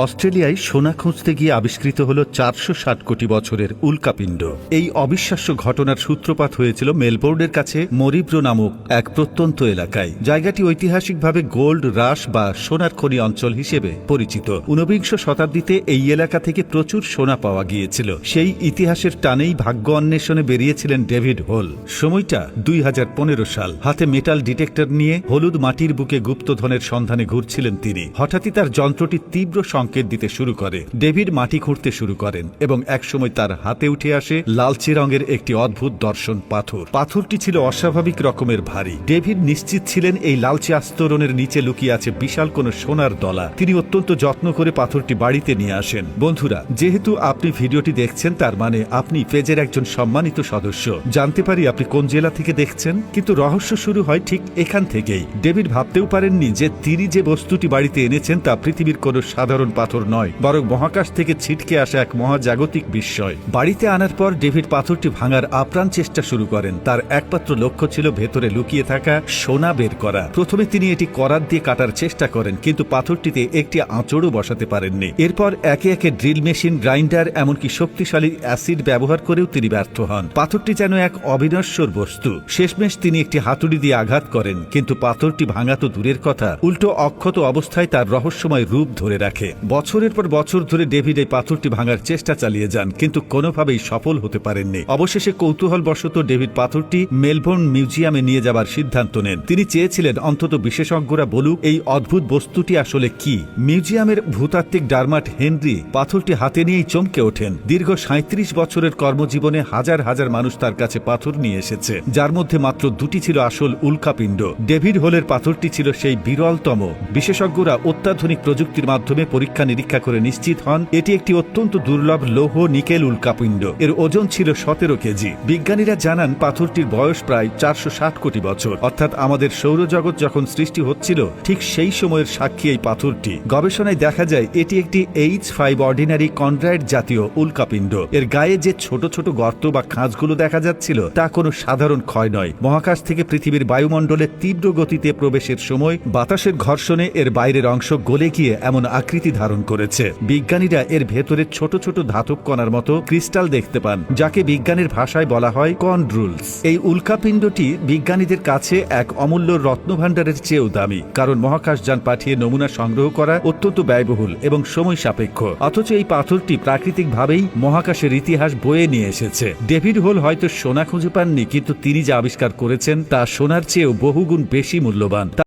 অস্ট্রেলিয়ায় সোনা খুঁজতে গিয়ে আবিষ্কৃত হল ৪৬০ কোটি বছরের উল্কাপিণ্ড। এই অবিশ্বাস্য ঘটনার সূত্রপাত হয়েছিল মেলবোর্নের কাছে মরিব্রো নামক এক প্রত্যন্ত এলাকায়। জায়গাটি ঐতিহাসিকভাবে গোল্ড রাশ বা সোনার খনি অঞ্চল হিসেবে পরিচিত। ঊনবিংশ শতাব্দীতে এই এলাকা থেকে প্রচুর সোনা পাওয়া গিয়েছিল। সেই ইতিহাসের টানেই ভাগ্য অন্বেষণে বেরিয়েছিলেন ডেভিড হোল। সময়টা ২০১৫ সাল। হাতে মেটাল ডিটেক্টর নিয়ে হলুদ মাটির বুকে গুপ্তধনের সন্ধানে ঘুরছিলেন তিনি। হঠাৎই তার যন্ত্রটি তীব্র সংকেত দিতে শুরু করে। ডেভিড মাটি খুঁড়তে শুরু করেন এবং একসময় তার হাতে উঠে আসে লালচে রঙের একটি অদ্ভুত দর্শন পাথর। পাথরটি ছিল অস্বাভাবিক রকমের ভারী। ডেভিড নিশ্চিত ছিলেন এই লালচে আস্তরণের নিচে লুকিয়ে আছে বিশাল কোনো সোনার দলা। তিনি অত্যন্ত যত্ন করে পাথরটি বাড়িতে নিয়ে আসেন। বন্ধুরা, যেহেতু আপনি ভিডিওটি দেখছেন তার মানে আপনি পেজের একজন সম্মানিত সদস্য। জানতে পারি আপনি কোন জেলা থেকে দেখছেন, কিন্তু রহস্য শুরু হয় ঠিক এখান থেকেই। ডেভিড ভাবতেও পারেননি যে তিনি যে বস্তুটি বাড়িতে এনেছেন তা পৃথিবীর কোনো সাধারণ পাথর নয়, বরং মহাকাশ থেকে ছিটকে আসা এক মহাজাগতিক বিস্ময়। বাড়িতে আনার পর ডেভিড পাথরটি ভাঙার আপ্রাণ চেষ্টা শুরু করেন। তার একমাত্র লক্ষ্য ছিল ভেতরে লুকিয়ে থাকা সোনা বের করা। প্রথমে তিনি এটি করাত দিয়ে কাটার চেষ্টা করেন, কিন্তু পাথরটিতে একটি আঁচড়ও বসাতে পারেননি। এরপর একে একে ড্রিল মেশিন, গ্রাইন্ডার, এমনকি শক্তিশালী অ্যাসিড ব্যবহার করেও তিনি ব্যর্থ হন। পাথরটি যেন এক অবিনশ্বর বস্তু। শেষমেশ তিনি একটি হাতুড়ি দিয়ে আঘাত করেন, কিন্তু পাথরটি ভাঙা তো দূরের কথা, উল্টো অক্ষত অবস্থায় তার রহস্যময় রূপ ধরে রাখে। বছরের পর বছর ধরে ডেভিড এই পাথরটি ভাঙার চেষ্টা চালিয়ে যান, কিন্তু কোনোভাবেই সফল হতে পারেননি। অবশেষে কৌতূহলবশত ডেভিড পাথরটি মেলবোর্ন মিউজিয়ামে নিয়ে যাবার সিদ্ধান্ত নেন। তিনি চেয়েছিলেন অন্তত বিশেষজ্ঞরা বলুক এই অদ্ভুত বস্তুটি আসলে কি। মিউজিয়ামের ভূতাত্ত্বিক ডারমাট হেনরি পাথরটি হাতে নিয়েই চমকে ওঠেন। দীর্ঘ ৩৭ বছরের কর্মজীবনে হাজার হাজার মানুষ তার কাছে পাথর নিয়ে এসেছে, যার মধ্যে মাত্র দুটি ছিল আসল উল্কাপিণ্ড। ডেভিড হোলের পাথরটি ছিল সেই বিরলতম। বিশেষজ্ঞরা অত্যাধুনিক প্রযুক্তির মাধ্যমে পরীক্ষা নিরীক্ষা করে নিশ্চিত হন এটি একটি অত্যন্ত দুর্লভ লৌহ নিকেল উল্কাপিণ্ড। এর ওজন ছিল ১৭ কেজি। বিজ্ঞানীরা জানান পাথরটির বয়স প্রায় ৪৬০ কোটি বছর, অর্থাৎ আমাদের সৌরজগৎ যখন সৃষ্টি হচ্ছিল ঠিক সেই সময়ের সাক্ষী এই পাথরটি। গবেষণায় দেখা যায় এটি একটি H5 অর্ডিনারি কনড্রাইট জাতীয় উল্কাপিণ্ড। এর গায়ে যে ছোট ছোট গর্ত বা খাঁজগুলো দেখা যাচ্ছিল তা কোনো সাধারণ ক্ষয় নয়। মহাকাশ থেকে পৃথিবীর বায়ুমণ্ডলে তীব্র গতিতে প্রবেশের সময় বাতাসের ঘর্ষণে এর বাইরের অংশ গলে গিয়ে এমন আকৃতি ধারণ করেছে। বিজ্ঞানীরা এর ভেতরে ছোট ছোট ধাতব কণার মতো ক্রিস্টাল দেখতে পান, যাকে বিজ্ঞানের ভাষায় বলা হয় কন্ড্রুলস। এই উল্কাপিণ্ডটি বিজ্ঞানীদের কাছে এক অমূল্য রত্নভাণ্ডারের চেয়েও দামি, কারণ মহাকাশযান পাঠিয়ে নমুনা সংগ্রহ করা অত্যন্ত ব্যয়বহুল এবং সময় সাপেক্ষ। অথচ এই পাথরটি প্রাকৃতিকভাবেই মহাকাশের ইতিহাস বয়ে নিয়ে এসেছে। ডেভিড হোল হয়তো সোনা খুঁজে পাননি, কিন্তু তিনি যা আবিষ্কার করেছেন তা সোনার চেয়েও বহুগুণ বেশি মূল্যবান।